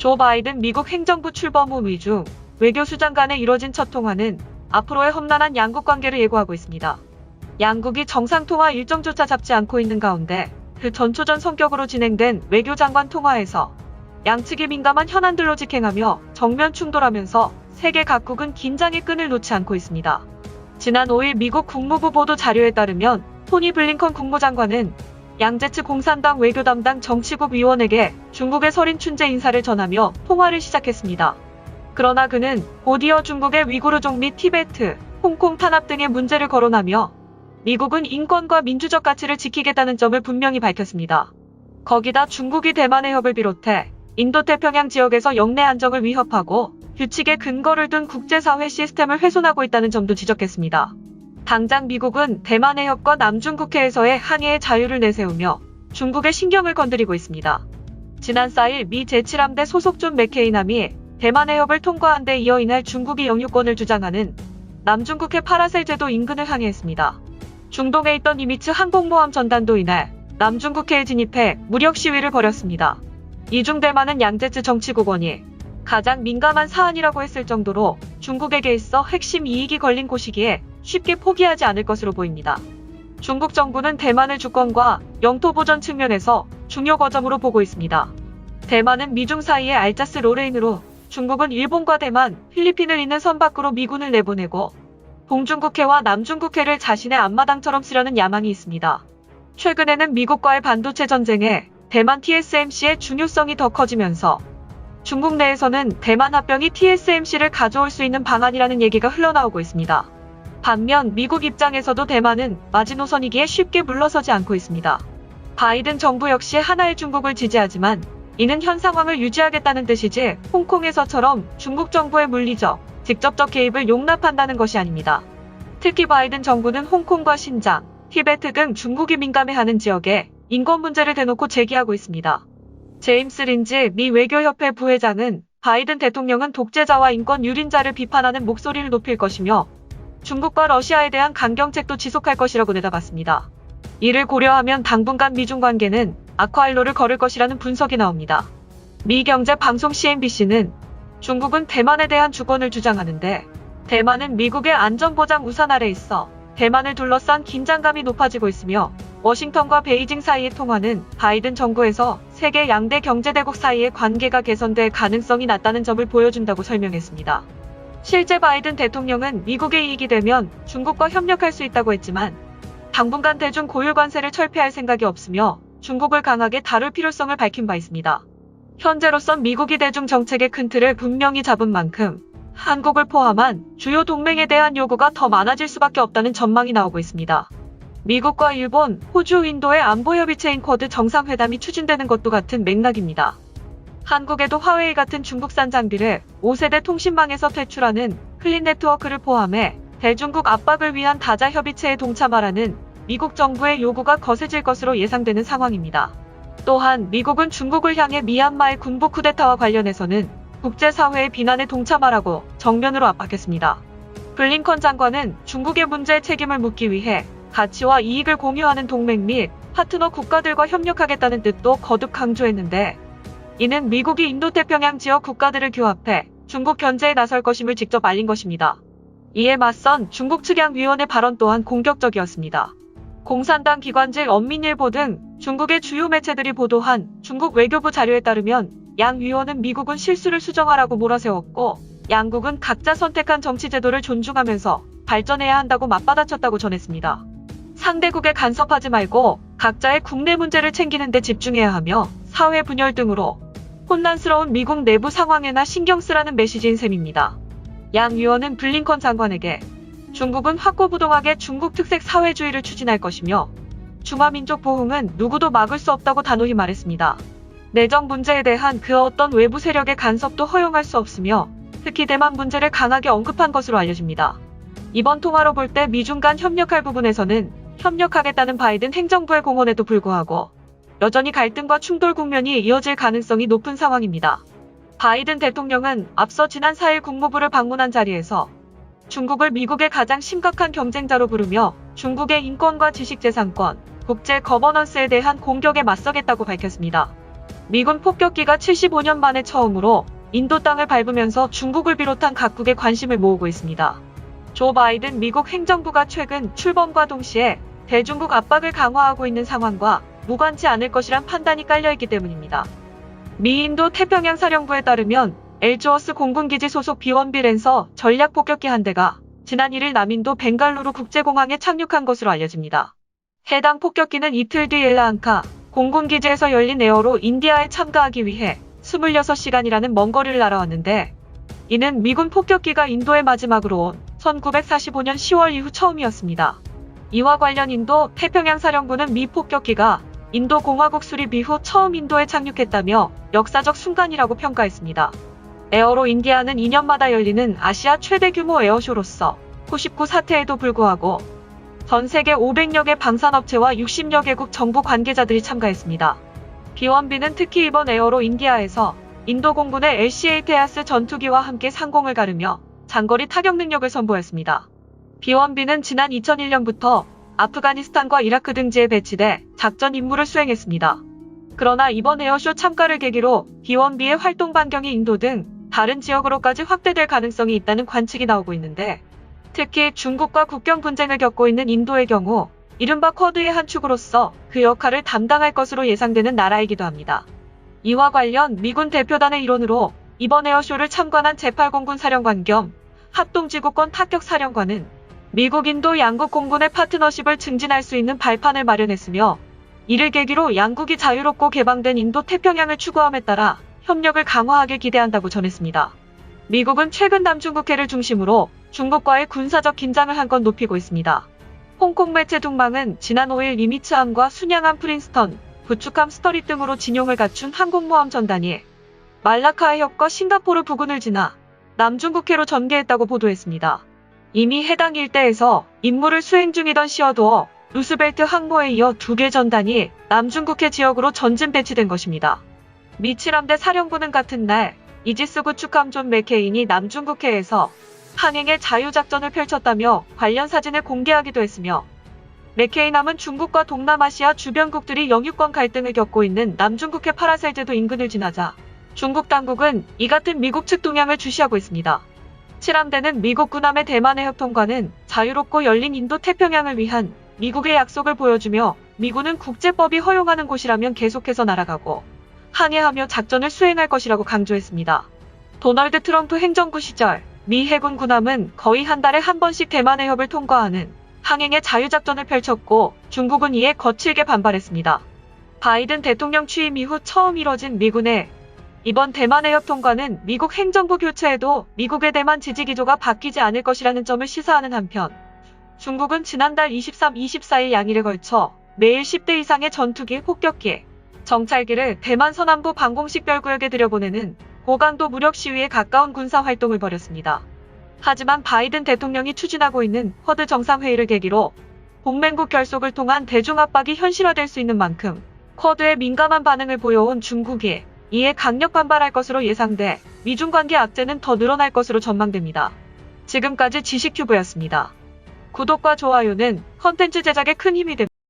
조 바이든 미국 행정부 출범 후 미중 외교수장 간에 이뤄진 첫 통화는 앞으로의 험난한 양국 관계를 예고하고 있습니다. 양국이 정상통화 일정조차 잡지 않고 있는 가운데 그 전초전 성격으로 진행된 외교장관 통화에서 양측이 민감한 현안들로 직행하며 정면 충돌하면서 세계 각국은 긴장의 끈을 놓지 않고 있습니다. 지난 5일 미국 국무부 보도 자료에 따르면 토니 블링컨 국무장관은 양제츠 공산당 외교 담당 정치국 위원에게 중국의 서린 춘재 인사를 전하며 통화를 시작했습니다. 그러나 그는 곧이어 중국의 위구르족 및 티베트, 홍콩 탄압 등의 문제를 거론하며 미국은 인권과 민주적 가치를 지키겠다는 점을 분명히 밝혔습니다. 거기다 중국이 대만 해협을 비롯해 인도태평양 지역에서 영내 안정을 위협하고 규칙에 근거를 둔 국제사회 시스템을 훼손하고 있다는 점도 지적했습니다. 당장 미국은 대만 해협과 남중국해에서의 항해의 자유를 내세우며 중국의 신경을 건드리고 있습니다. 지난 4일 미 제7함대 소속 존 맥케이남이 대만 해협을 통과한 데 이어 이날 중국이 영유권을 주장하는 남중국해 파라셀 제도 인근을 항해했습니다. 중동에 있던 니미츠 항공모함 전단도 이날 남중국해에 진입해 무력 시위를 벌였습니다. 이 중 대만은 양제츠 정치국원이 가장 민감한 사안이라고 했을 정도로 중국에게 있어 핵심 이익이 걸린 곳이기에 쉽게 포기하지 않을 것으로 보입니다. 중국 정부는 대만을 주권과 영토 보전 측면에서 중요 거점으로 보고 있습니다. 대만은 미중 사이의 알자스 로레인으로 중국은 일본과 대만, 필리핀을 잇는 선 밖으로 미군을 내보내고 동중국해와 남중국해를 자신의 앞마당처럼 쓰려는 야망이 있습니다. 최근에는 미국과의 반도체 전쟁에 대만 TSMC의 중요성이 더 커지면서 중국 내에서는 대만 합병이 TSMC를 가져올 수 있는 방안이라는 얘기가 흘러나오고 있습니다. 반면 미국 입장에서도 대만은 마지노선이기에 쉽게 물러서지 않고 있습니다. 바이든 정부 역시 하나의 중국을 지지하지만 이는 현 상황을 유지하겠다는 뜻이지 홍콩에서처럼 중국 정부의 물리적, 직접적 개입을 용납한다는 것이 아닙니다. 특히 바이든 정부는 홍콩과 신장, 티베트 등 중국이 민감해하는 지역에 인권 문제를 대놓고 제기하고 있습니다. 제임스 린지 미 외교협회 부회장은 바이든 대통령은 독재자와 인권 유린자를 비판하는 목소리를 높일 것이며 중국과 러시아에 대한 강경책도 지속할 것이라고 내다봤습니다. 이를 고려하면 당분간 미중 관계는 악화일로를 걸을 것이라는 분석이 나옵니다. 미 경제 방송 CNBC는 중국은 대만에 대한 주권을 주장하는데 대만은 미국의 안전보장 우산 아래 있어 대만을 둘러싼 긴장감이 높아지고 있으며 워싱턴과 베이징 사이의 통화는 바이든 정부에서 세계 양대 경제대국 사이의 관계가 개선될 가능성이 낮다는 점을 보여준다고 설명했습니다. 실제 바이든 대통령은 미국의 이익이 되면 중국과 협력할 수 있다고 했지만 당분간 대중 고율 관세를 철폐할 생각이 없으며 중국을 강하게 다룰 필요성을 밝힌 바 있습니다. 현재로선 미국이 대중 정책의 큰 틀을 분명히 잡은 만큼 한국을 포함한 주요 동맹에 대한 요구가 더 많아질 수밖에 없다는 전망이 나오고 있습니다. 미국과 일본, 호주, 인도의 안보협의체인 쿼드 정상회담이 추진되는 것도 같은 맥락입니다. 한국에도 화웨이 같은 중국산 장비를 5세대 통신망에서 퇴출하는 클린 네트워크를 포함해 대중국 압박을 위한 다자 협의체에 동참하라는 미국 정부의 요구가 거세질 것으로 예상되는 상황입니다. 또한 미국은 중국을 향해 미얀마의 군부 쿠데타와 관련해서는 국제사회의 비난에 동참하라고 정면으로 압박했습니다. 블링컨 장관은 중국의 문제에 책임을 묻기 위해 가치와 이익을 공유하는 동맹 및 파트너 국가들과 협력하겠다는 뜻도 거듭 강조했는데 이는 미국이 인도태평양 지역 국가들을 규합해 중국 견제에 나설 것임을 직접 알린 것입니다. 이에 맞선 중국 측양위원의 발언 또한 공격적이었습니다. 공산당 기관지 언민일보 등 중국의 주요 매체들이 보도한 중국 외교부 자료에 따르면 양 위원은 미국은 실수를 수정하라고 몰아세웠고 양국은 각자 선택한 정치 제도를 존중하면서 발전해야 한다고 맞받아쳤다고 전했습니다. 상대국에 간섭하지 말고 각자의 국내 문제를 챙기는 데 집중해야 하며 사회 분열 등으로 혼란스러운 미국 내부 상황에나 신경 쓰라는 메시지인 셈입니다. 양 위원은 블링컨 장관에게 중국은 확고부동하게 중국 특색 사회주의를 추진할 것이며 중화민족 보흥은 누구도 막을 수 없다고 단호히 말했습니다. 내정 문제에 대한 그 어떤 외부 세력의 간섭도 허용할 수 없으며 특히 대만 문제를 강하게 언급한 것으로 알려집니다. 이번 통화로 볼 때 미중 간 협력할 부분에서는 협력하겠다는 바이든 행정부의 공언에도 불구하고 여전히 갈등과 충돌 국면이 이어질 가능성이 높은 상황입니다. 바이든 대통령은 앞서 지난 4일 국무부를 방문한 자리에서 중국을 미국의 가장 심각한 경쟁자로 부르며 중국의 인권과 지식재산권, 국제 거버넌스에 대한 공격에 맞서겠다고 밝혔습니다. 미군 폭격기가 75년 만에 처음으로 인도 땅을 밟으면서 중국을 비롯한 각국의 관심을 모으고 있습니다. 조 바이든 미국 행정부가 최근 출범과 동시에 대중국 압박을 강화하고 있는 상황과 무관치 않을 것이란 판단이 깔려있기 때문입니다. 미 인도 태평양 사령부에 따르면 엘조어스 공군기지 소속 B-1B 랜서 전략 폭격기 한 대가 지난 1일 남인도 벵갈루루 국제공항에 착륙한 것으로 알려집니다. 해당 폭격기는 이틀 뒤 엘라안카 공군기지에서 열린 에어로 인디아에 참가하기 위해 26시간이라는 먼 거리를 날아왔는데, 이는 미군 폭격기가 인도에 마지막으로 온 1945년 10월 이후 처음이었습니다. 이와 관련 인도 태평양 사령부는 미 폭격기가 인도 공화국 수립 이후 처음 인도에 착륙했다며 역사적 순간이라고 평가했습니다. 에어로 인디아는 2년마다 열리는 아시아 최대 규모 에어쇼로서 코십9 사태에도 불구하고 전 세계 500여 개 방산업체와 60여 개국 정부 관계자들이 참가했습니다. B-1B는 특히 이번 에어로 인디아에서 인도 공군의 LCA 테아스 전투기와 함께 상공을 가르며 장거리 타격 능력을 선보였습니다. B-1B는 지난 2001년부터 아프가니스탄과 이라크 등지에 배치돼 작전 임무를 수행했습니다. 그러나 이번 에어쇼 참가를 계기로 B-1B의 활동 반경이 인도 등 다른 지역으로까지 확대될 가능성이 있다는 관측이 나오고 있는데, 특히 중국과 국경 분쟁을 겪고 있는 인도의 경우 이른바 쿼드의 한 축으로서 그 역할을 담당할 것으로 예상되는 나라이기도 합니다. 이와 관련 미군 대표단의 일원으로 이번 에어쇼를 참관한 제8공군 사령관 겸 합동지구권 타격사령관은 미국 인도 양국 공군의 파트너십을 증진할 수 있는 발판을 마련했으며, 이를 계기로 양국이 자유롭고 개방된 인도 태평양을 추구함에 따라 협력을 강화하길 기대한다고 전했습니다. 미국은 최근 남중국해를 중심으로 중국과의 군사적 긴장을 한껏 높이고 있습니다. 홍콩 매체 둥망은 지난 5일 니미츠함과 순양함 프린스턴, 부축함 스터리 등으로 진용을 갖춘 항공모함 전단이 말라카 해협과 싱가포르 부근을 지나 남중국해로 전개했다고 보도했습니다. 이미 해당 일대에서 임무를 수행 중이던 시어도어, 루스벨트 항모에 이어 2개 전단이 남중국해 지역으로 전진 배치된 것입니다. 미 7함대 사령부는 같은 날 이지스 구축함 존 맥케인이 남중국해에서 항행의 자유작전을 펼쳤다며 관련 사진을 공개하기도 했으며, 맥케인함은 중국과 동남아시아 주변국들이 영유권 갈등을 겪고 있는 남중국해 파라셀제도 인근을 지나자 중국 당국은 이 같은 미국 측 동향을 주시하고 있습니다. 7함대는 미국 군함의 대만 해협 통과는 자유롭고 열린 인도 태평양을 위한 미국의 약속을 보여주며, 미군은 국제법이 허용하는 곳이라면 계속해서 날아가고 항해하며 작전을 수행할 것이라고 강조했습니다. 도널드 트럼프 행정부 시절 미 해군 군함은 거의 한 달에 한 번씩 대만 해협을 통과하는 항행의 자유작전을 펼쳤고, 중국은 이에 거칠게 반발했습니다. 바이든 대통령 취임 이후 처음 이뤄진 미군의 이번 대만 해협 통과는 미국 행정부 교체에도 미국의 대만 지지 기조가 바뀌지 않을 것이라는 점을 시사하는 한편, 중국은 지난달 23, 24일 양일에 걸쳐 매일 10대 이상의 전투기, 폭격기, 정찰기를 대만 서남부 방공식별구역에 들여보내는 고강도 무력 시위에 가까운 군사활동을 벌였습니다. 하지만 바이든 대통령이 추진하고 있는 쿼드 정상회의를 계기로 동맹국 결속을 통한 대중압박이 현실화될 수 있는 만큼 쿼드에 민감한 반응을 보여온 중국이 이에 강력 반발할 것으로 예상돼 미중 관계 악재는 더 늘어날 것으로 전망됩니다. 지금까지 지식큐브였습니다. 구독과 좋아요는 컨텐츠 제작에 큰 힘이 됩니다.